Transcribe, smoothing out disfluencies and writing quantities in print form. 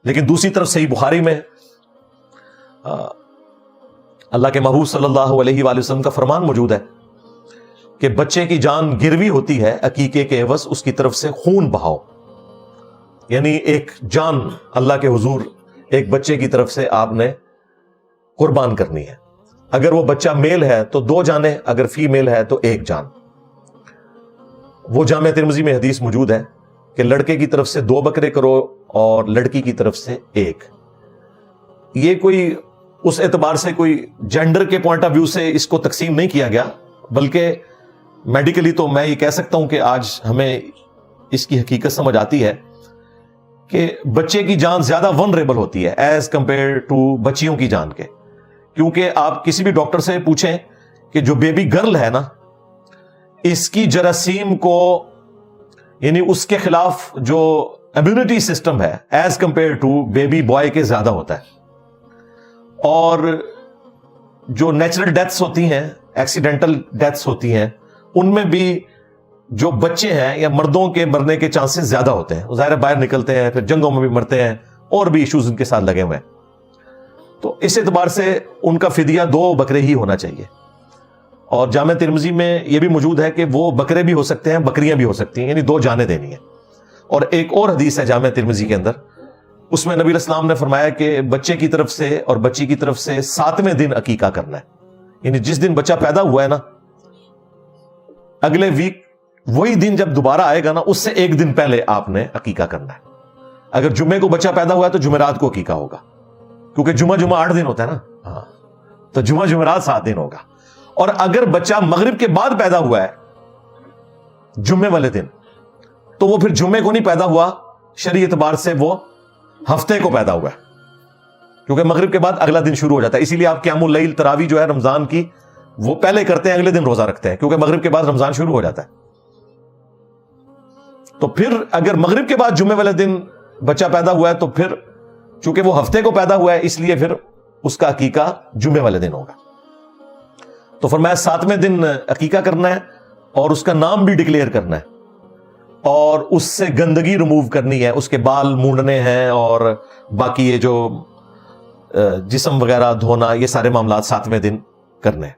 لیکن دوسری طرف صحیح بخاری میں اللہ کے محبوب صلی اللہ علیہ وآلہ وسلم کا فرمان موجود ہے کہ بچے کی جان گروی ہوتی ہے عقیقے کے عوض اس کی طرف سے خون بہاؤ. یعنی ایک جان اللہ کے حضور ایک بچے کی طرف سے آپ نے قربان کرنی ہے. اگر وہ بچہ میل ہے تو 2 جانیں، اگر فیمیل ہے تو 1 جان. وہ جامع ترمذی میں حدیث موجود ہے کہ لڑکے کی طرف سے 2 بکرے کرو اور لڑکی کی طرف سے 1. یہ کوئی اس اعتبار سے کوئی جینڈر کے پوائنٹ آف ویو سے اس کو تقسیم نہیں کیا گیا، بلکہ میڈیکلی تو میں یہ کہہ سکتا ہوں کہ آج ہمیں اس کی حقیقت سمجھ آتی ہے کہ بچے کی جان زیادہ ونریبل ہوتی ہے ایز کمپیئر ٹو بچیوں کی جان کے. کیونکہ آپ کسی بھی ڈاکٹر سے پوچھیں کہ جو بیبی گرل ہے نا، اس کی جراثیم کو یعنی اس کے خلاف جو امیونٹی سسٹم ہے as compared to baby boy کے زیادہ ہوتا ہے. اور جو نیچرل ڈیتھس ہوتی ہیں، ایکسیڈنٹل ڈیتھس ہوتی ہیں، ان میں بھی جو بچے ہیں یا مردوں کے مرنے کے چانسز زیادہ ہوتے ہیں. ظاہر باہر نکلتے ہیں، پھر جنگوں میں بھی مرتے ہیں، اور بھی ایشوز ان کے ساتھ لگے ہوئے ہیں. تو اس اعتبار سے ان کا فدیہ 2 بکرے ہی ہونا چاہیے. اور جامع ترمذی میں یہ بھی موجود ہے کہ وہ بکرے بھی ہو سکتے ہیں، بکریاں بھی ہو سکتی ہیں، یعنی 2 جانیں دینی ہیں. اور ایک اور حدیث ہے جامع ترمذی کے اندر، اس میں نبی علیہ السلام نے فرمایا کہ بچے کی طرف سے اور بچی کی طرف سے 7ویں دن عقیقہ کرنا ہے. یعنی جس دن بچہ پیدا ہوا ہے نا، اگلے ویک وہی دن جب دوبارہ آئے گا نا، اس سے 1 دن پہلے آپ نے عقیقہ کرنا ہے. اگر جمعے کو بچہ پیدا ہوا ہے تو جمعرات کو عقیقہ ہوگا، کیونکہ جمعہ 8 دن ہوتا ہے نا. ہاں، تو جمعرات 7 دن ہوگا. اور اگر بچہ مغرب کے بعد پیدا ہوا ہے جمعے والے دن، تو وہ پھر جمعے کو نہیں پیدا ہوا، شرعی اعتبار سے وہ ہفتے کو پیدا ہوا ہے، کیونکہ مغرب کے بعد اگلا دن شروع ہو جاتا ہے. اسی لیے آپ قیام اللیل تراویح جو ہے رمضان کی وہ پہلے کرتے ہیں، اگلے دن روزہ رکھتے ہیں، کیونکہ مغرب کے بعد رمضان شروع ہو جاتا ہے. تو پھر اگر مغرب کے بعد جمعے والے دن بچہ پیدا ہوا ہے تو پھر چونکہ وہ ہفتے کو پیدا ہوا ہے، اس لیے پھر اس کا عقیقہ جمعے والے دن ہوگا. تو فرمایا 7ویں دن عقیقہ کرنا ہے اور اس کا نام بھی ڈکلیئر کرنا ہے، اور اس سے گندگی ریموو کرنی ہے، اس کے بال مونڈنے ہیں، اور باقی یہ جو جسم وغیرہ دھونا، یہ سارے معاملات 7ویں دن کرنے ہیں.